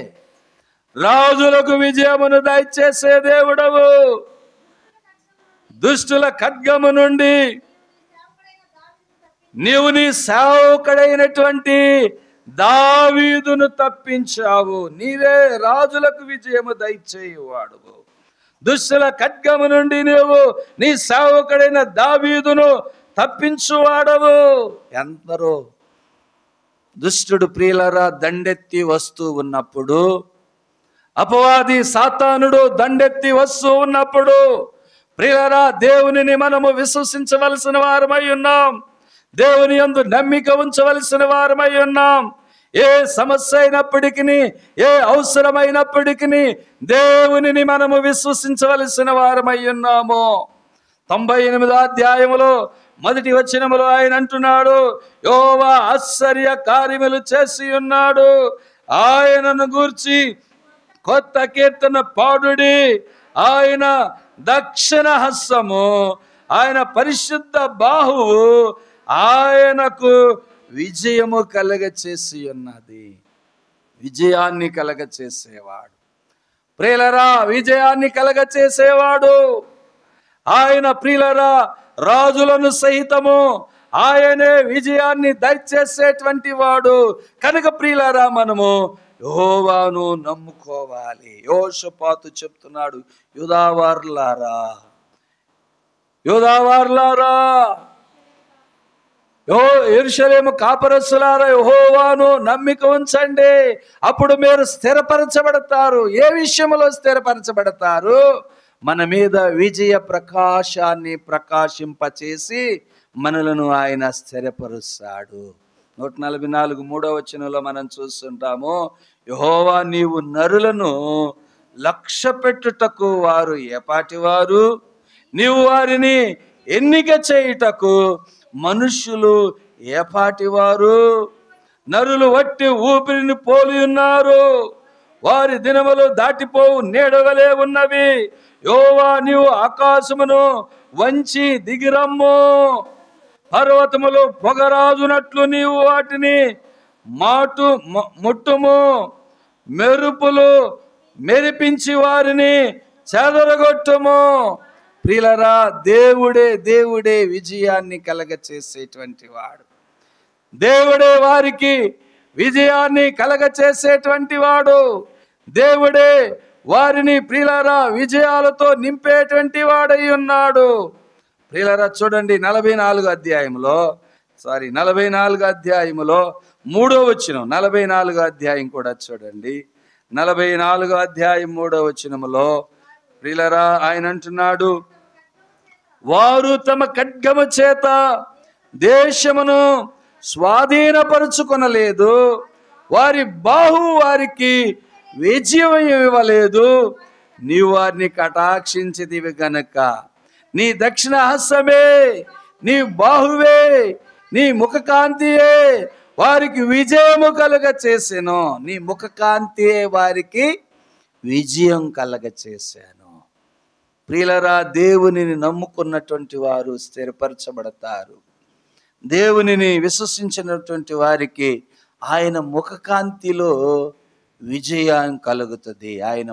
రాజులకు విజయమును దయచేసే దేవుడవు, దుష్టుల ఖడ్గము నుండి నీవు నీ సేవకుడైనటువంటి దావీదును తప్పించావు. నీవే రాజులకు విజయము దయచేయువాడువు, దుష్టుల ఖడ్గము నుండి నీవు నీ సేవకుడైన దావీదును తప్పించువాడవు. ఎందరో దుష్టుడు ప్రియులరా దండెత్తి వస్తూ ఉన్నప్పుడు, అపవాది సాతానుడు దండెత్తి వస్తూ ఉన్నప్పుడు ప్రియులరా దేవునిని మనము విశ్వసించవలసిన వారమై ఉన్నాం, దేవుని యందు నమ్మిక ఉంచవలసిన వారమై ఉన్నాం. ఏ సమస్య అయినప్పటికీ, ఏ అవసరమైనప్పటికీ దేవునిని మనము విశ్వసించవలసిన వారమై ఉన్నాము. 98వ అధ్యాయములో 1వ వచనములో ఆయన అంటున్నాడు, యెహోవా ఆశ్చర్య కార్యములు చేసి ఉన్నాడు, ఆయనను గూర్చి కొత్త కీర్తన పాడుడి. ఆయన దక్షిణ హస్తము, ఆయన పరిశుద్ధ బాహువు ఆయనకు విజయము కలగ చేసి ఉన్నది. విజయాన్ని కలగ చేసేవాడు ప్రియులరా, విజయాన్ని కలగ చేసేవాడు ఆయన. ప్రియులరా, రాజులను సహితము ఆయనే విజయాన్ని దయచేసేటువంటి వాడు. కనుక ప్రియులరా, మనము యెహోవాను నమ్ముకోవాలి. యోషపాతు చెప్తున్నాడు, యూదావారులారా, యెరూషలేము కాపరస్తులారా, యెహోవాను నమ్మిక ఉంచండి, అప్పుడు మీరు స్థిరపరచబడతారు. ఏ విషయంలో స్థిరపరచబడతారు? మన మీద విజయ ప్రకాశాన్ని ప్రకాశింపచేసి మనలను ఆయన స్థిరపరుస్తాడు. 144 3వ వచనంలో మనం చూస్తుంటాము, యెహోవా నీవు నరులను లక్ష్య పెట్టుటకు వారు ఏపాటివారు, నీవు వారిని ఎన్నిక చేయుటకు మనుష్యులు ఏపాటివారు. నరులు వట్టి ఊపిరిని పోలి ఉన్నారు, వారి దినములు దాటిపోవు నీడవలే ఉన్నవి. యెహోవా నీవు ఆకాశమును వంచి దిగిరమ్ము, పర్వతములు పొగరాజునట్లు నీవు వాటిని ముట్టుము, మెరుపులు మెరిపించి వారిని చెదరగొట్టుము. ప్రియులరా, దేవుడే విజయాన్ని కలగ చేసేటువంటి వాడు. దేవుడే వారికి విజయాన్ని కలగ చేసేటువంటి వాడు. దేవుడే వారిని ప్రియులరా విజయాలతో నింపేటువంటి వాడై ఉన్నాడు. ప్రియులరా, చూడండి 44వ అధ్యాయంలో 3వ వచనం, 44వ అధ్యాయం కూడా చూడండి. 44వ అధ్యాయం 3వ వచనములో ప్రియులరా ఆయన అంటున్నాడు, వారు తమ ఖడ్గము చేత దేశమును స్వాధీనపరుచుకొనలేదు, వారి బాహు వారికి విజయం ఇవ్వలేదు. నీవు వారిని కటాక్షించితివి గనక నీ దక్షిణ హస్తమే, నీ బాహువే, నీ ముఖకాంతియే వారికి విజయము కలుగ చేసెను. నీ ముఖకాంతియే వారికి విజయం కలగ చేశాను. ప్రియులరా, దేవునిని నమ్ముకున్నటువంటి వారు స్థిరపరచబడతారు. దేవునిని విశ్వసించినటువంటి వారికి ఆయన ముఖకాంతిలో విజయం కలుగుతుంది. ఆయన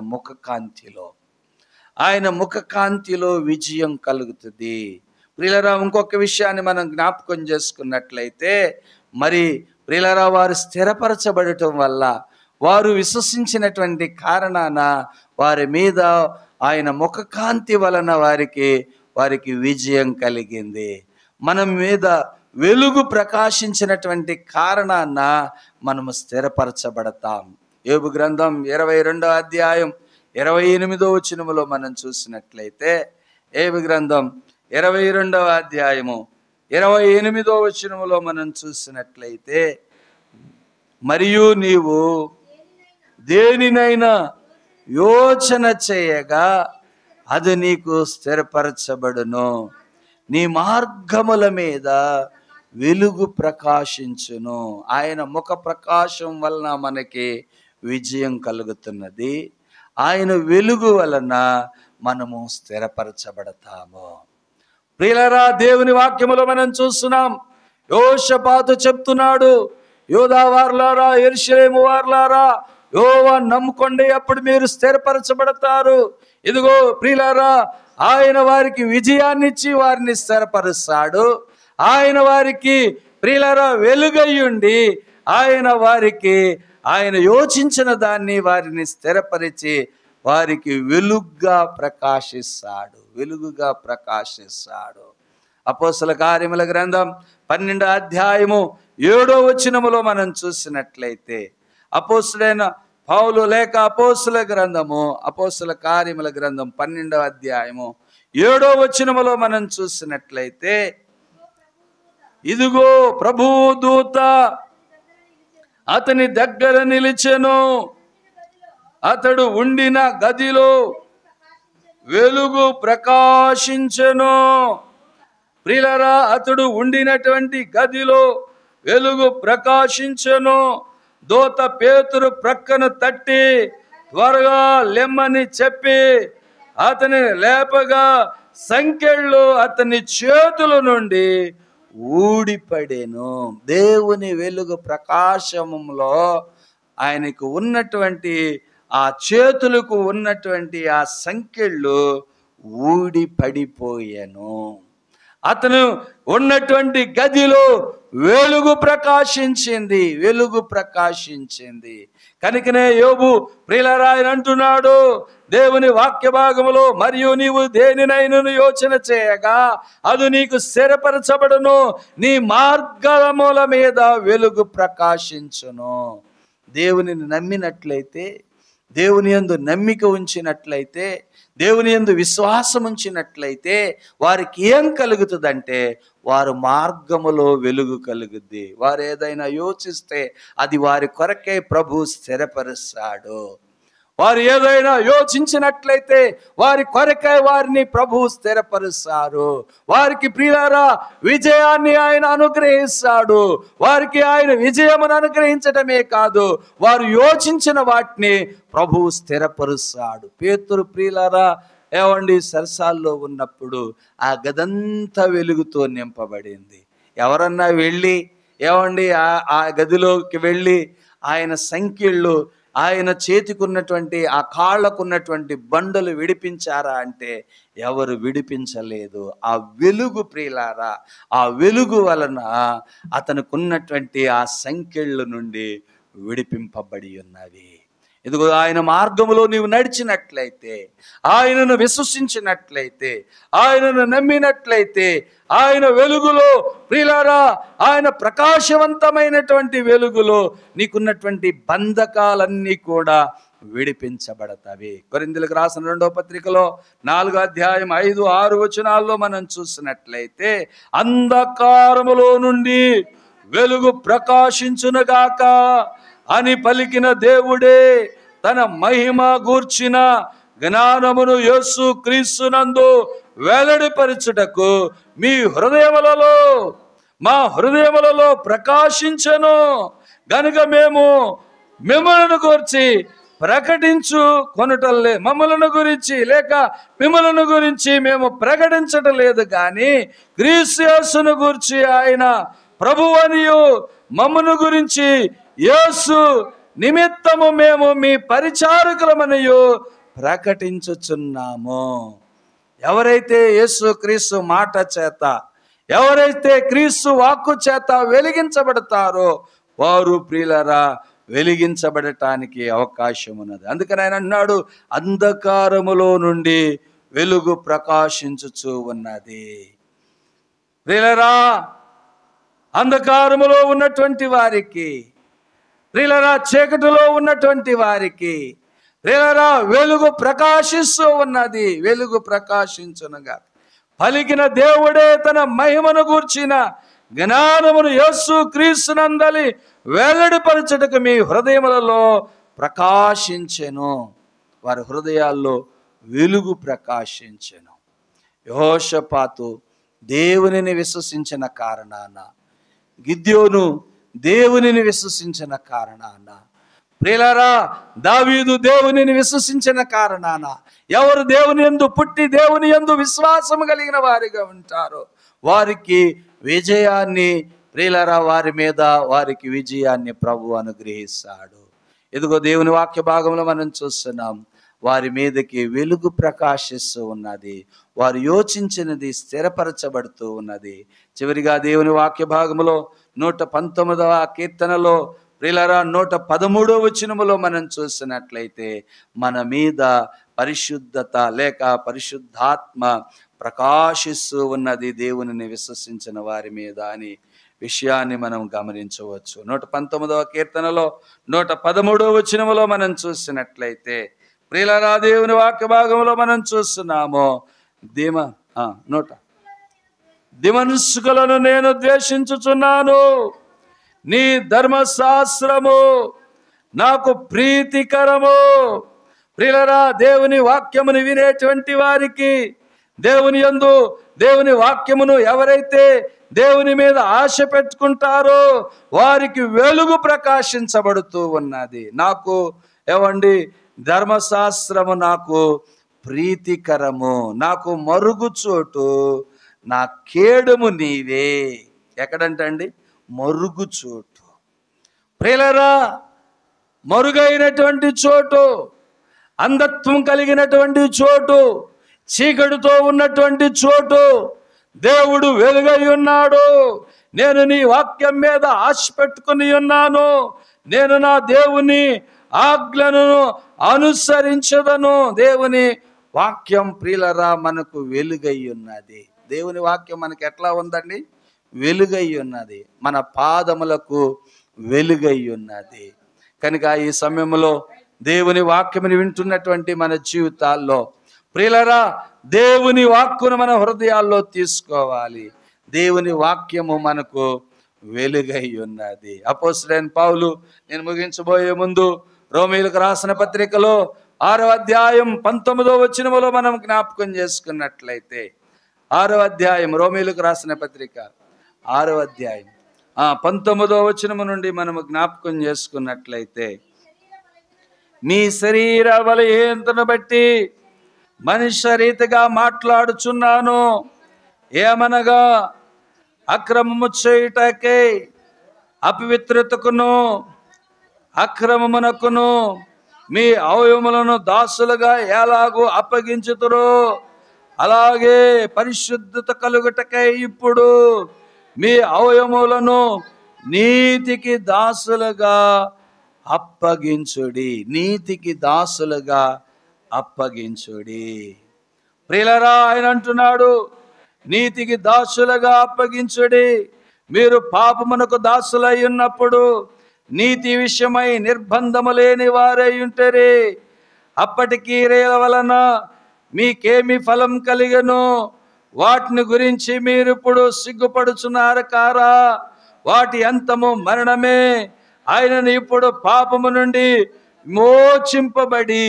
ముఖకాంతిలో విజయం కలుగుతుంది. ప్రియులరా, ఇంకొక విషయాన్ని మనం జ్ఞాపకం చేసుకున్నట్లయితే, మరి ప్రియులరా, వారు స్థిరపరచబడటం వల్ల, వారు విశ్వసించినటువంటి కారణాన వారి మీద ఆయన ముఖకాంతి వలన వారికి విజయం కలిగింది. మన మీద వెలుగు ప్రకాశించినటువంటి కారణాన మనము స్థిరపరచబడతాం. యోబు గ్రంథం 22వ అధ్యాయం 28వ వచనములో మనం చూసినట్లయితే, యోబు గ్రంథం 22వ అధ్యాయము 28వ వచనములో మనం చూసినట్లయితే, మరియు నీవు దేనినైనా యోచన చేయగా అది నీకు స్థిరపరచబడును, నీ మార్గముల మీద వెలుగు ప్రకాశించును. ఆయన ముఖ ప్రకాశం వలన మనకి విజయం కలుగుతున్నది. ఆయన వెలుగు వలన మనము స్థిరపరచబడతాము. ప్రియులారా, దేవుని వాక్యములో మనం చూస్తున్నాం, యోషపాతు చెప్తున్నాడు, యూదా వార్లారా, యెరూషలేము వార్లారా, యెహోవాను నమ్ముకోండి, అప్పుడు మీరు స్థిరపరచబడతారు. ఇదిగో ప్రియులారా, ఆయన వారికి విజయాన్నిచ్చి వారిని స్థిరపరుస్తాడు. ఆయన వారికి ప్రియులారా వెలుగయ్యుండి ఆయన వారికి ఆయన యోచించిన దాన్ని వారిని స్థిరపరిచి వారికి వెలుగుగా ప్రకాశిస్తాడు, వెలుగుగా ప్రకాశిస్తాడు. అపోస్తల కార్యముల గ్రంథం 12వ అధ్యాయము 7వ వచనములో మనం చూసినట్లయితే, అపోస్తలుడైన పౌలు లేక అపోస్తల గ్రంథము, అపోస్తల కార్యముల గ్రంథం 12వ అధ్యాయము 7వ వచనములో మనం చూసినట్లయితే, ఇదిగో ప్రభువు దూత అతని దగ్గర నిలిచెను, అతడు ఉండిన గదిలో వెలుగు ప్రకాశించెను. ప్రియులారా, అతడు ఉండినటువంటి గదిలో వెలుగు ప్రకాశించెను. దూత పేతురు ప్రక్కన తట్టి త్వరగా లెమ్మని చెప్పి అతని లేపగా సంకెళ్ళు అతని చేతుల నుండి ఊడిపడెను. దేవుని వెలుగు ప్రకాశములో ఆయనకు ఉన్నటువంటి ఆ చేతులకు ఉన్నటువంటి ఆ సంకెళ్ళు ఊడి పడిపోయాను. అతను ఉన్నటువంటి గదిలో వెలుగు ప్రకాశించింది, వెలుగు ప్రకాశించింది. కనుకనే యోబు ప్రియులారా అంటున్నాడు దేవుని వాక్య భాగములో, మరియు నీవు దేనినైనా యోచన చేయగా అది నీకు స్థిరపరచబడును, నీ మార్గముల మీద వెలుగు ప్రకాశించును. దేవునిని నమ్మినట్లయితే, దేవుని యందు నమ్మిక ఉంచినట్లయితే, దేవుని యందు విశ్వాసం ఉంచినట్లయితే వారికి ఏం కలుగుతుందంటే వారు మార్గములో వెలుగు కలుగుద్ది. వారు ఏదైనా యోచిస్తే అది వారి కొరకే ప్రభు స్థిరపరుస్తాడు. వారు ఏదైనా యోచించినట్లయితే వారి కొరకై వారిని ప్రభు స్థిరపరుస్తారు. వారికి ప్రియులారా విజయాన్ని ఆయన అనుగ్రహిస్తాడు. వారికి ఆయన విజయమును అనుగ్రహించటమే కాదు, వారు యోచించిన వాటిని ప్రభు స్థిరపరుస్తాడు. పేతురు ప్రియులారా ఏవండి సరసాల్లో ఉన్నప్పుడు ఆ గదంతా వెలుగుతో నింపబడింది. ఎవరన్నా వెళ్ళి ఏవండి ఆ గదిలోకి వెళ్ళి ఆయన సంఖ్యలు, ఆయన చేతికున్నటువంటి ఆ కాళ్ళకున్నటువంటి బండలు విడిపించారా అంటే ఎవరు విడిపించలేదు. ఆ వెలుగు ప్రియులారా, ఆ వెలుగు వలన అతనుకున్నటువంటి ఆ సంఖ్యల నుండి విడిపింపబడి ఉన్నది. ఇదిగో ఆయన మార్గములో నీవు నడిచినట్లయితే, ఆయనను విశ్వసించినట్లయితే, ఆయనను నమ్మినట్లయితే, ఆయన వెలుగులో ప్రియులారా ఆయన ప్రకాశవంతమైనటువంటి వెలుగులో నీకున్నటువంటి బంధకాలన్నీ కూడా విడిపించబడతాయి. కొరింథీయులకు రాసిన 2వ పత్రికలో 4వ అధ్యాయం 5, 6 వచనాల్లో మనం చూసినట్లయితే, అంధకారములో నుండి వెలుగు ప్రకాశించునుగాక అని పలికిన దేవుడే తన మహిమ గూర్చిన జ్ఞానమును యేసు క్రీస్తునందు వెల్లడిపరచుటకు మీ హృదయములలో మా హృదయములలో ప్రకాశించెను గనుక మేము మిమ్మలను గురించి ప్రకటించు కొనటలే, మమ్మలను గురించి లేక మిమ్మలను గురించి మేము ప్రకటించటం లేదు, కానీ క్రీస్తు యేసును గురించి ఆయన ప్రభువనియు మమ్మను గురించి యేసు నిమిత్తము మేము మీ పరిచారకులమనియు ప్రకటించుచున్నాము. ఎవరైతే యేసు క్రీస్తు మాట చేత, ఎవరైతే క్రీస్తు వాక్కు చేత వెలిగించబడతారో వారు ప్రియులరా వెలిగించబడటానికి అవకాశం ఉన్నది. అందుకని ఆయన అన్నాడు, అంధకారములో నుండి వెలుగు ప్రకాశించుచు ఉన్నది. ప్రియులరా అంధకారములో ఉన్నటువంటి వారికి, ప్రియులరా చీకటిలో ఉన్నటువంటి వారికి ప్రియులరా వెలుగు ప్రకాశిస్తూ ఉన్నది. వెలుగు ప్రకాశించునుగా. పలికిన దేవుడే తన మహిమను గూర్చిన జ్ఞానమును యేసు క్రీస్తునందలి వెల్లడిపరచుటకు మీ హృదయములలో ప్రకాశించెను. వారి హృదయాల్లో వెలుగు ప్రకాశించెను. యెహోషాపాతు దేవునిని విశ్వసించిన కారణాన, గిద్యోను దేవునిని విశ్వసించిన కారణాన, ప్రియులారా దావీదు దేవునిని విశ్వసించిన కారణాన, ఎవరు దేవుని యందు పుట్టి దేవుని యందు విశ్వాసము కలిగిన వారిగా ఉంటారో వారికి విజయాన్ని, ప్రియులారా వారి మీద వారికి విజయాన్ని ప్రభు అనుగ్రహిస్తాడు. ఇదిగో దేవుని వాక్య భాగంలో మనం చూస్తున్నాం, వారి మీదకి వెలుగు ప్రకాశిస్తూ ఉన్నది, వారు యోచించినది స్థిరపరచబడుతూ ఉన్నది. చివరిగా దేవుని వాక్య భాగములో 119వ కీర్తనలో ప్రియులారా 113వ వచనములో మనం చూసినట్లయితే, మన మీద పరిశుద్ధత లేక పరిశుద్ధాత్మ ప్రకాశిస్తూ ఉన్నది దేవునిని విశ్వసించిన వారి మీద అని విషయాన్ని మనం గమనించవచ్చు. 119వ కీర్తనలో 113వ వచనములో మనం చూసినట్లయితే, ప్రియులారా దేవుని వాక్య భాగంలో మనం చూస్తున్నాము, దిమనుష్కులను నేను ద్వేషించుచున్నాను, నీ ధర్మశాస్త్రము నాకు ప్రీతికరము. ప్రియులారా దేవుని వాక్యమును వినేటువంటి వారికి, దేవుని యందు దేవుని వాక్యమును ఎవరైతే దేవుని మీద ఆశ పెట్టుకుంటారో వారికి వెలుగు ప్రకాశించబడుతూ ఉన్నది. నాకు ఏవండి ధర్మశాస్త్రము నాకు ప్రీతికరము, నాకు మరుగుచోటు, నా కేడము నీవే. ఎక్కడంటండి? మరుగుచోటు. ప్రియులారా మరుగైనటువంటి చోటు, అంధత్వం కలిగినటువంటి చోటు, చీకటితో ఉన్నటువంటి చోటు దేవుడు వెలుగై ఉన్నాడు. నేను నీ వాక్యం మీద ఆశ పెట్టుకుని ఉన్నాను, నేను నా దేవుని ఆజ్ఞలను అనుసరించదను. దేవుని వాక్యం ప్రియులారా మనకు వెలుగై ఉన్నది. దేవుని వాక్యం మనకి ఎట్లా ఉందండి? వెలుగై ఉన్నది, మన పాదములకు వెలుగై ఉన్నది. కనుక ఈ సమయంలో దేవుని వాక్యముని వింటున్నటువంటి మన జీవితాల్లో ప్రియులారా దేవుని వాక్కును మన హృదయాల్లో తీసుకోవాలి. దేవుని వాక్యము మనకు వెలుగై ఉన్నది. అపోస్తలుడైన పౌలు, నేను ముగించబోయే ముందు రోమీయులకు రాసిన పత్రికలో 6వ అధ్యాయం 19వ వచనములో మనం జ్ఞాపకం చేసుకున్నట్లయితే, 6వ అధ్యాయం రోమీయులకు రాసిన పత్రిక 6వ అధ్యాయం 19వ వచనము నుండి మనము జ్ఞాపకం చేసుకున్నట్లయితే, మీ శరీర బలహీనతను బట్టి మనుష్య రీతిగా మాట్లాడుచున్నాను, ఏమనగా అక్రమము చేయుటకై అపవిత్రతకును అక్రమమునకును మీ అవయవములను దాసులుగా ఎలాగూ అప్పగించుతురో అలాగే పరిశుద్ధత కలుగుటకై ఇప్పుడు మీ అవయవములను నీతికి దాసులుగా అప్పగించుడి. నీతికి దాసులుగా అప్పగించుడి. ప్రియులారా ఆయన అంటున్నాడు, నీతికి దాసులుగా అప్పగించుడి. మీరు పాపమునకు దాసులై ఉన్నప్పుడు నీతి విషయమై నిర్బంధము లేని వారై ఉంటరే. అప్పటి క్రియల వలన మీకేమి ఫలం కలిగను? వాటిని గురించి మీరు ఇప్పుడు సిగ్గుపడుచున్నారు కారా? వాటి అంతము మరణమే. ఆయనను ఇప్పుడు పాపము నుండి మోచింపబడి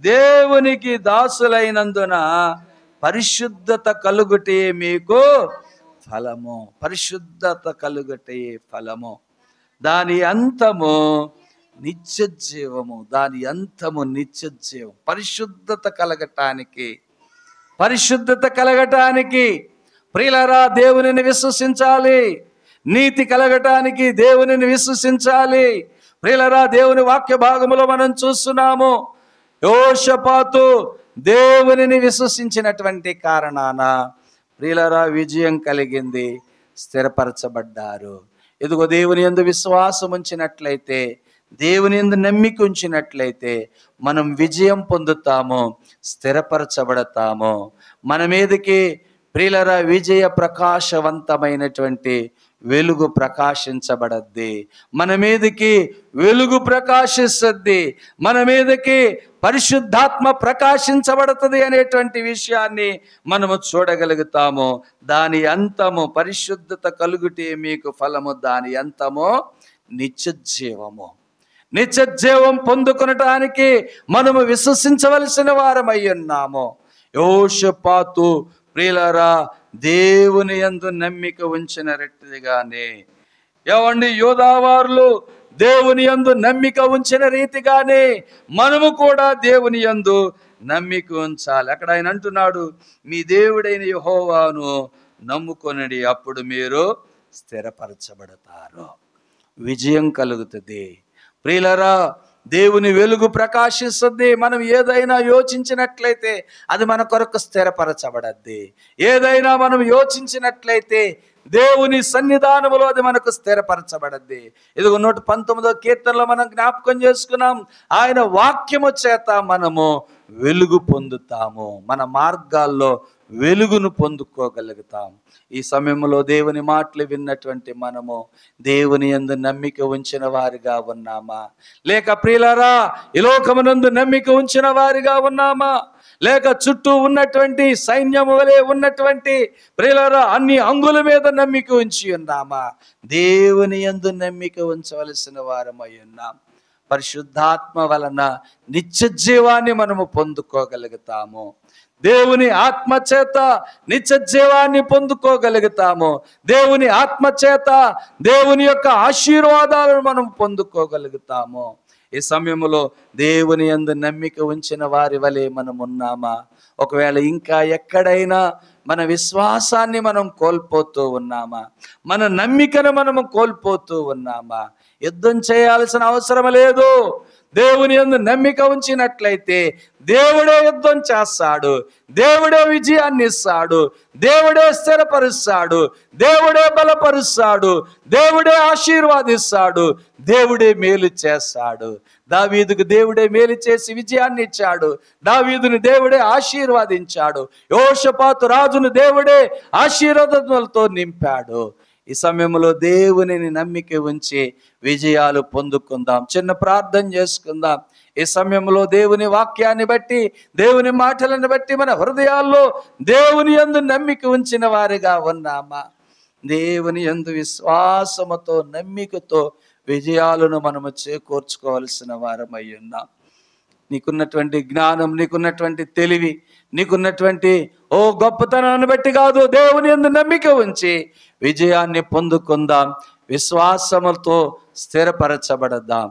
దేవునికి దాసులైనందున పరిశుద్ధత కలుగుటే మీకు ఫలము. పరిశుద్ధత కలుగుటే ఫలము. దాని అంతము నిత్య జీవము. దాని అంతము నిత్య జీవం. పరిశుద్ధత కలగటానికి ప్రియులారా దేవునిని విశ్వసించాలి. నీతి కలగటానికి దేవునిని విశ్వసించాలి. ప్రియులారా దేవుని వాక్య భాగములో మనం చూస్తున్నాము, యెహోషాపాతు దేవునిని విశ్వసించినటువంటి కారణాన ప్రియులారా విజయం కలిగింది, స్థిరపరచబడ్డారు. ఇదిగో దేవుని యందు విశ్వాసం ఉంచినట్లయితే, దేవుని యందు నమ్మిక ఉంచినట్లయితే మనం విజయం పొందుతాము, స్థిరపరచబడతాము. మన మీదకి ప్రియులారా విజయ ప్రకాశవంతమైనటువంటి వెలుగు ప్రకాశించబడద్ది, మన మీదకి వెలుగు ప్రకాశిస్తుంది, మన మీదకి పరిశుద్ధాత్మ ప్రకాశించబడుతుంది అనేటువంటి విషయాన్ని మనము చూడగలుగుతాము. దాని అంతము పరిశుద్ధత కలుగుటే మీకు ఫలము, దాని అంతము నిత్యజీవము. నిత్యజీవం పొందుకొనటానికి మనము విశ్వసించవలసిన వారమై ఉన్నాము. యోషపాతు ప్రియులారా దేవుని యందు నమ్మిక ఉంచిన రీతిగానే, ఏమండి యోధావారులు దేవుని యందు నమ్మిక ఉంచిన రీతిగానే మనము కూడా దేవుని యందు నమ్మిక ఉంచాలి. అక్కడ ఆయన అంటున్నాడు, మీ దేవుడైన యెహోవాను నమ్ముకొనండి, అప్పుడు మీరు స్థిరపరచబడతారు, విజయం కలుగుతుంది. ప్రియులారా దేవుని వెలుగు ప్రకాశిస్తుంది. మనం ఏదైనా యోచించినట్లయితే అది మన కొరకు స్థిరపరచబడద్ది. ఏదైనా మనం యోచించినట్లయితే దేవుని సన్నిధానములో అది మనకు స్థిరపరచబడద్ది. ఇదిగో 119వ కీర్తనలో మనం జ్ఞాపకం చేసుకున్నాం, ఆయన వాక్యము చేత మనము వెలుగు పొందుతాము, మన మార్గాల్లో వెలుగును పొందుకోగలుగుతాం. ఈ సమయంలో దేవుని మాటలు విన్నటువంటి మనము దేవుని యందు నమ్మిక ఉంచిన వారిగా ఉన్నామా? లేక ప్రియులారా ఈ లోకమునందు నమ్మిక ఉంచిన వారిగా ఉన్నామా? లేక చుట్టూ ఉన్నటువంటి సైన్యము వలె ఉన్నటువంటి ప్రియులారా అన్ని అంగుల మీద నమ్మిక ఉంచి ఉన్నామా? దేవుని యందు నమ్మిక ఉంచవలసిన వారమై ఉన్నాం. పరిశుద్ధాత్మ వలన నిత్య జీవాన్ని మనము పొందుకోగలుగుతాము. దేవుని ఆత్మ చేత నిత్య జీవాన్ని పొందుకోగలుగుతాము. దేవుని ఆత్మ చేత దేవుని యొక్క ఆశీర్వాదాలను మనం పొందుకోగలుగుతాము. ఈ సమయంలో దేవుని యందు నమ్మిక ఉంచిన వారి వలె మనం ఉన్నామా? ఒకవేళ ఇంకా ఎక్కడైనా మన విశ్వాసాన్ని మనం కోల్పోతూ ఉన్నామా? మన నమ్మికను మనము కోల్పోతూ ఉన్నామా? యుద్ధం చేయాల్సిన అవసరం లేదు. దేవుని యందు నమ్మిక ఉంచినట్లయితే దేవుడే యుద్ధం చేస్తాడు, దేవుడే విజయాన్ని ఇస్తాడు, దేవుడే స్థిరపరుస్తాడు, దేవుడే బలపరుస్తాడు, దేవుడే ఆశీర్వాదిస్తాడు, దేవుడే మేలు చేస్తాడు. దావీదుకు దేవుడే మేలు చేసి విజయాన్ని ఇచ్చాడు, దావీదుని దేవుడే ఆశీర్వాదించాడు, యోషపాతు రాజును దేవుడే ఆశీర్వాదాలతో నింపాడు. ఈ సమయంలో దేవునిని నమ్మిక ఉంచి విజయాలు పొందుకుందాం. చిన్న ప్రార్థన చేసుకుందాం. ఈ సమయంలో దేవుని వాక్యాన్ని బట్టి, దేవుని మాటలను బట్టి మన హృదయాల్లో దేవుని యందు నమ్మిక ఉంచిన వారిగా ఉన్నామా? దేవుని యందు విశ్వాసముతో నమ్మికతో విజయాలను మనము చేకూర్చుకోవాల్సిన వారమై ఉన్నాం. నీకున్నటువంటి జ్ఞానం, నీకున్నటువంటి తెలివి, నీకున్నటువంటి గొప్పతనాన్ని బట్టి కాదు, దేవుని యందు నమ్మిక ఉంచి విజయాన్ని పొందుకుందాం. విశ్వాసముతో స్థిరపరచబడదాం.